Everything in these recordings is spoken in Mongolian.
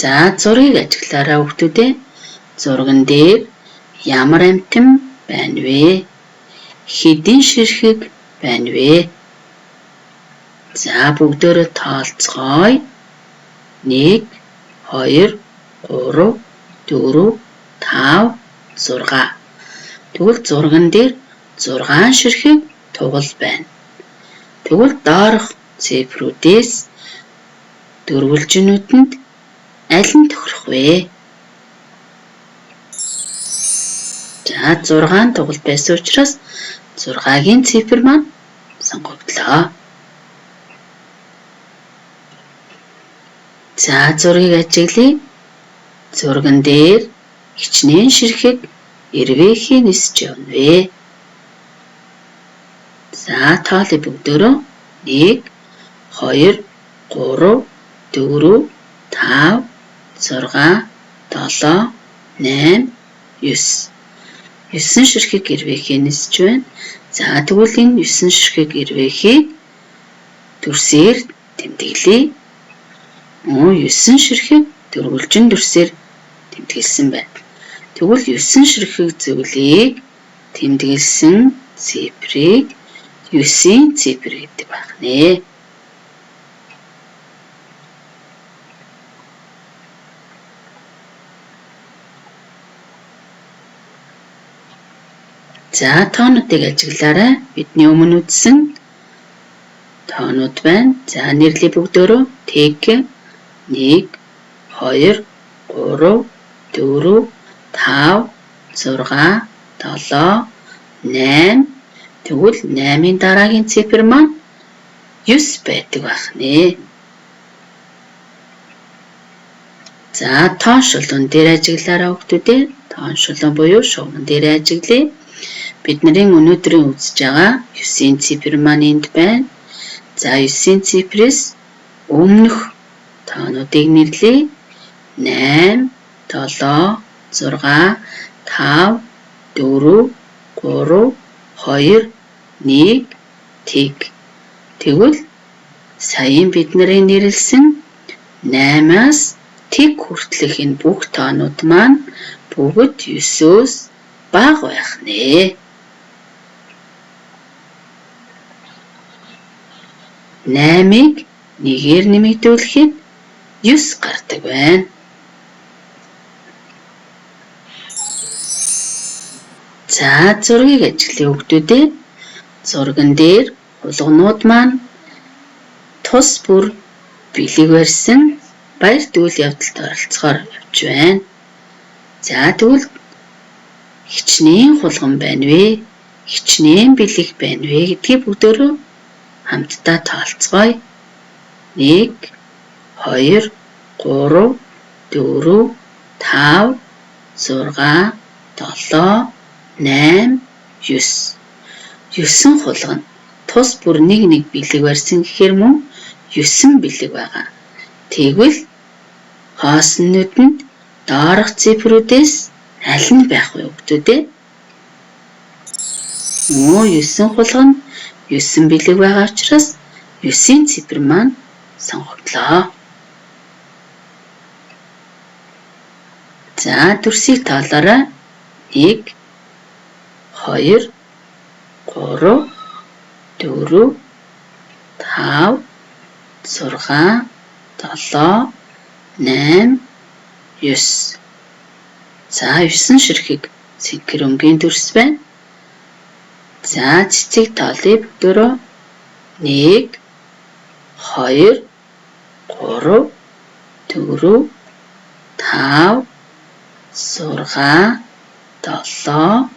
За зургийг ажиглаарай хүүхдүүдээ. Зурган дээр ямар амьтан байна вэ? Хэдэн ширхэг байна вэ? За бүгдөө тоолцгоё. 1 2 3 4 5 6. Тэгвэл зурган дээр 6 ширхэг тугал байна. Тэгвэл доорх цифрүүдээс дөрвөлжинүүдэнд аль нь тохирох вэ? За 6 тугал байсан учраас 6-гийн цифр маань сонгогдлоо. За зургийг ажиглая. Зурган дээр хичнээн ширхэг эрвээхийн нисэж явна вэ? За тоолъё бүгдөө. 1 2 3 4 5 6 7 8 9. 9 ширхэг эрвээхийн нисэж байна. За тэгвэл энэ 9 ширхэг эрвээхийг дүрсээр тэмдэглэе. 9 ширхэг дөрвөлжин дүрсээр тэмдэглэсэн байна. Тэгвэл 9 ширхэг зөвлийг тэмдэглэсэн цифрыг 9-ийн цифр гэдэг байна. За тоонуудыг ажиглаарай. Бидний өмнө үзсэн тоонууд байна. За нэрлэе бүгдөө. Тэг 1 2 3 4 5 6 7 8. Тэгвэл 8-ын дараагийн цифр маань 9 байдаг байна. За тоон шулуун дээр ажиглаарай хүүхдүүдээ. Тоон шулуун буюу шугамн дээр ажиглая. Бидний өнөөдрийн үзэж байгаа 9-ийн цифр маань энд байна. За 9-ийн цифрээс өмнөх тоонуудыг нэрлэе. 8 7 6 5 4 3 2 1 тэг. Тэгвэл саяын бидний нэрлсэн 8-аас тэг хүртэлх энэ бүх тоонууд маань бүгд 9-өөс бага байх нэ. 8-ыг 1-ээр нэмэгдүүлэхэд 9 гардаг байна. За зургийг ажиглая хүүхдүүдээ. Зурган дээр хулганууд маань тус бүр бэлэг барьсан баяр дуйл явдалд оролцохоор явж байна. За тэгвэл хичнээн хулган байна вэ? Хичнээн бэлэг байна вэ гэдгийг бүгдөө хамтдаа тоолцгоё. 1 2 3 4 5 6 7 8 9. 9 хулган тус бүр нэг бэлэг барьсан гэхээр мөн 9 бэлэг байгаа. Тэгвэл хооснуудад доорх цифрүүдээс аль нь байх вэ хүүхдүүдээ? 9 хулган 9 бэлэг байгаа учраас 9-ийн цифр маань сонгогдлоо. За дүрсийг тоолоорой. 1 2 3 4 5 6 7 8 9. За 9 ширхэг цэнхэр өнгийн дүрс байна. За цэцэг тоолъё бүгдөө. 1 2 3 4 5 6 7 8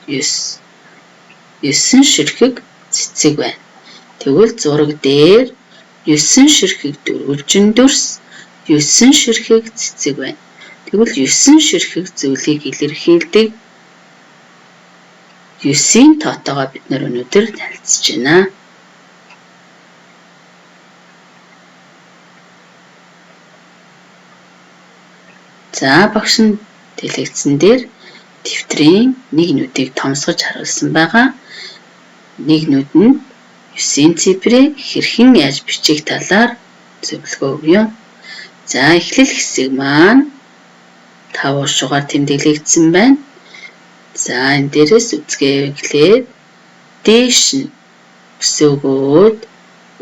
9. 9 ширхэг цэцэг байна. Тэгвэл зураг дээр 9 ширхэг дөрвөлжин дүрс 9 ширхэг цэцэг байна. Тэгвэл 9 ширхэг зөвлийг илэрхийлдэг 9-ийн тоотойгоо бид нар өнөөдөр танилцж байна. За багш нь дэлгэцэн дээр дэвтрийн нэг нүдийг томсгож харуулсан байгаа. Нэг нүд нь 9-ийн цифрийг хэрхэн яаж бичих талаар зөвлөгөө өгье. За эхлэл хэсэг маань 5 уршуугаар тэмдэглэгдсэн байна. За энэ дээрээс үзгээ эхлээд дээш нь өсөөгөөд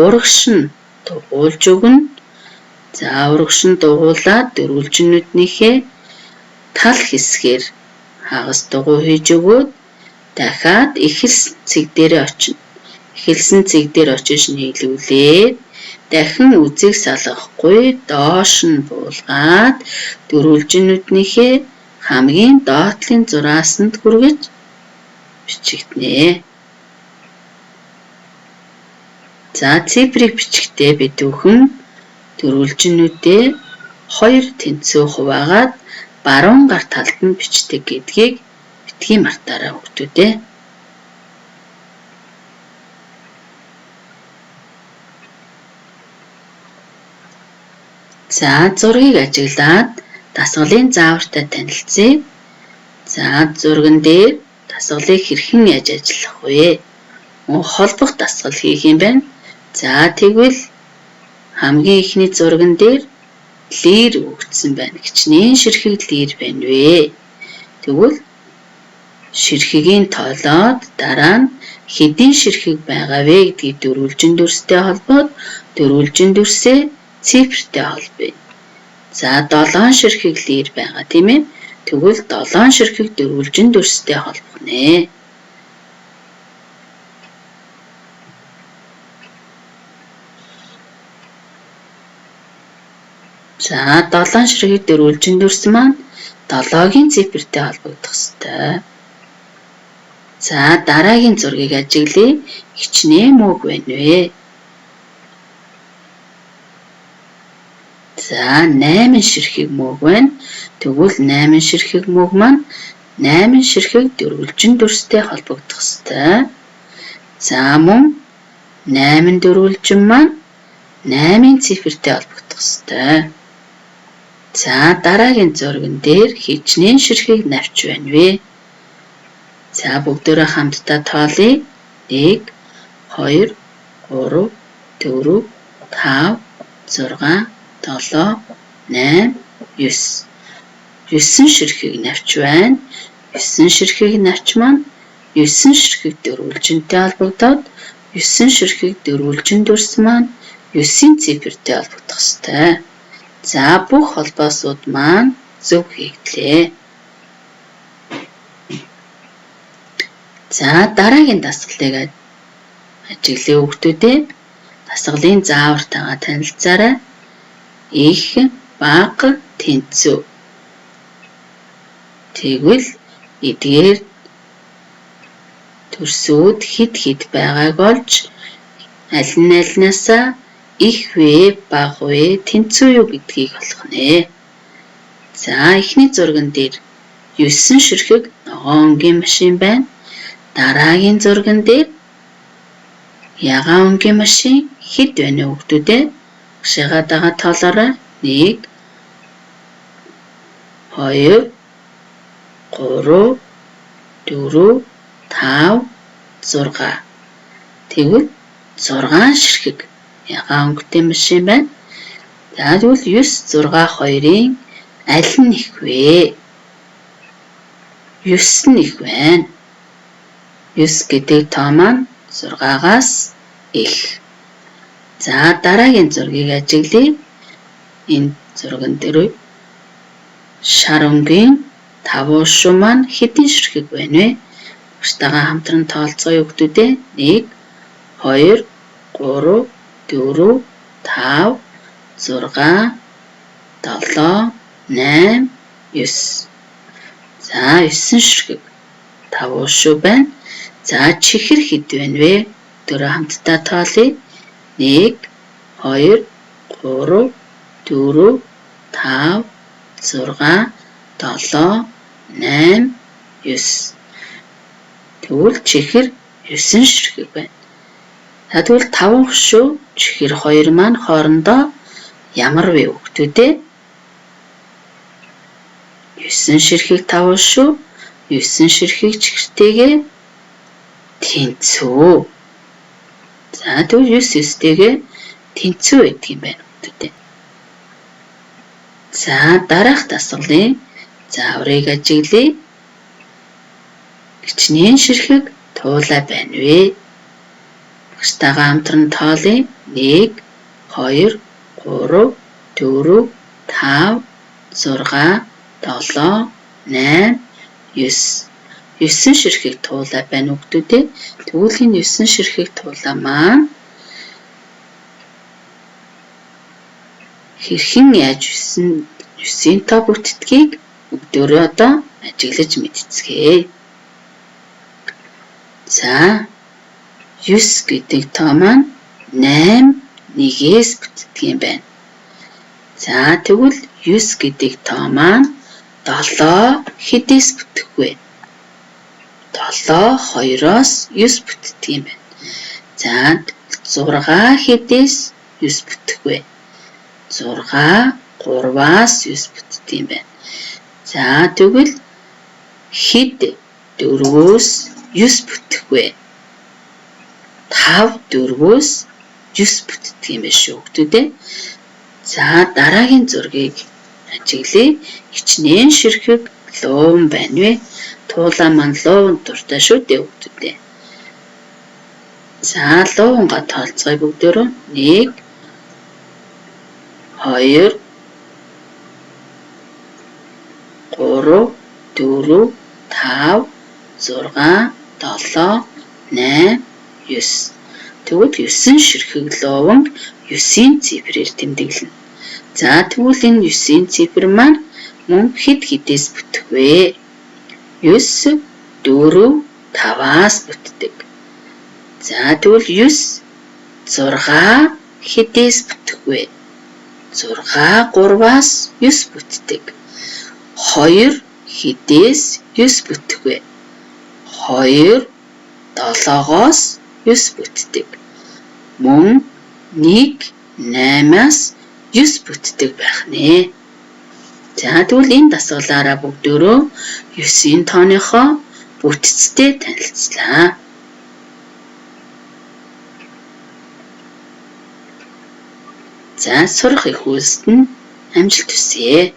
урагш нь дугуулж өгнө. За урагш нь дугуулаад дөрвөлжинүүднийхээ тал хэсгээр хагас дугуй хийж өгөөд дахиад эхэлсэн цэг дээр очино. Эхэлсэн цэг дээр очиж нийлүүлээд дахин үзэг салгахгүй доош нь буулгаад дөрвөлжинүүднийхээ хамгийн доотлын зураасанд хүргэж бичигднэ. За цифрыг бичихдээ бидүүхэн дөрвөлжинүүдээ 2 тэнцүү хуваагаад баруун гар талд нь бичдэг гэдгийг битгий мартаарай хүүхдүүдээ. За зургийг ажиглаад дасгалын заавартай танилцъя. За зурган дээр дасгалыг хэрхэн яаж ажиллах вэ? Холбох дасгал хийх юм байна. За тэгвэл хамгийн ихний зурган дээр лир өгсөн байна. Хичнээн ширхэг лир байна вэ? Тэгвэл ширхэгийн тоолоод дараа нь хэдийн ширхэг байгаа вэ гэдгийг дөрвөлжин дүрстэй холбоод дөрвөлжин дүрсээ цифртэй холбоё. За 7 ширхэг лир байгаа тийм ээ. Тэгвэл 7 ширхэг дөрвөлжин дүрстэй холбох нэ. За 7 ширхэг дөрвөлжин дүрс маань 7-гийн цифртэй холбогдох ёстой. За дараагийн зургийг ажиглая. Хичнээн мөг байна вэ? За 8 ширхэг мөг байна. Тэгвэл 8 ширхэг мөг маань 8 ширхэг дөрвөлжин дүрстэй холбогдох ёстой. За мөн 8 дөрвөлжин маань 8-ын цифртэй холбогдох ёстой. За дараагийн зурган дээр хичнээн ширхэг навч байна вэ? За бүгдээрээ хамтдаа тоолъё. 1 2 3 4 5 6 7 8 9. 9 ширхэг навч байна. 9 ширхэг навч маань 9 ширхэг дөрвөлжинтэй холбогдоод 9 ширхэг дөрвөлжин дүрс маань 9-ийн цифртэй холбогдох ёстой. За бүх холбоосууд маань зөв хийгдлээ. За дараагийн дасгалыг ажиглая хүүхдүүдээ. Дасгалын заавартайгаа танилцаарай. Их, бага, тэнцүү. Тэгвэл эдгээр төрсүүд хэд байгааг олж аль нь альнаасаа их вэ, бага вэ, тэнцүү юу гэдгийг олох нэ. За эхний зурган дээр 9 ширхэг ногоон өнгийн машин байна. Дараагийн зурган дээр ягаан өнгийн машин хэд байна вэ хүүхдүүдээ? Шигаа дагаа тоолоорой. 1 2 3 4 5 6. Тэгвэл 6 ширхэг ягаан өнгөтэй машин байна. За тэгвэл 9 6 2-ын аль нь их вэ? 9 нь их байна. 9 гэдэг тоо маань 6-аас их. За дараагийн зургийг ажиглая. Энэ зурган дээр шар өнгийн 5 уршуу маань хэдийн ширхэг байна вэ? Багштайгаа хамтран тоолцгоё хүүхдүүдээ. 1 2 3 4 5 6 7 8 9. За 9 ширхэг 5 уршуу байна. За чихэр хэд байна вэ? Дөрөв хамтдаа тоолъё. 1 2 3 4 5 6 7 8 9. Тэгвэл чихэр 9 ширхэг байна. За тэгвэл 5 уршуу чихэр 2 маань хоорондоо ямар вэ хүүхдүүдээ? 9 ширхэг 5 уршуу 9 ширхэг чихэртэйгээ тэнцүү. За тэгвэл 9 9-тэйгээ тэнцүү байдаг юм байна хүүхдүүдээ. За дараах дасгалын зааврыг ажиглая. Хичнээн ширхэг туулай байна вэ? Багштайгаа хамтран тоолъё. 1, 2, 3, 4, 5, 6, 7, 8, 9. 9 ширхэг туулай байна хүүхдүүдээ. Тэгвэл энэ 9 ширхэг туулай маань хэрхэн яаж 9-ийн тоо бүтдгийг бүгдөө одоо ажиглаж мэдцгээе. За 9 гэдэг тоо маань 8 1-ээс бүтдэг юм байна. За тэгвэл 9 гэдэг тоо маань 7 хэдээс бүтэх вэ? 7 2-оос 9 бүтдэг юм байна. За 6 хэдээс 9 бүтэх вэ? 6 3-аас 9 бүтдэг юм байна. За тэгвэл хэд 4-өөс 9 бүтэх вэ? 5 4-өөс 9 бүтдэг юм байна шүү хүүхдүүдээ. За дараагийн зургийг ажиглая. Хичнээн ширхэг луун байна вэ? Туулай маань луун дуртай шүү дээ хүүхдүүдээ. За луунга тоолцгоё бүгдөө. 1 2 3 4 5 6 7 8 9. Тэгвэл 9 ширхэг луунг 9-ийн цифрээр тэмдэглэнэ. За тэгвэл энэ 9-ийн цифр маань мөн хэдээс бүтэх вэ? 9 4 5-аас бүтдэг. За тэгвэл 9 6 хэдээс бүтэх вэ? 6 3-аас 9 бүтдэг. 2 хэдээс 9 бүтэх вэ? 2 7-оос 9 бүтдэг. Мөн 1 8-аас 9 бүтдэг байх нэ. За тэгвэл энэ дасгалаараа бүгдөө 9-ийн тооныхоо бүтцтэй танилцлаа. За сурах их үйлсэд нь амжилт хүсье.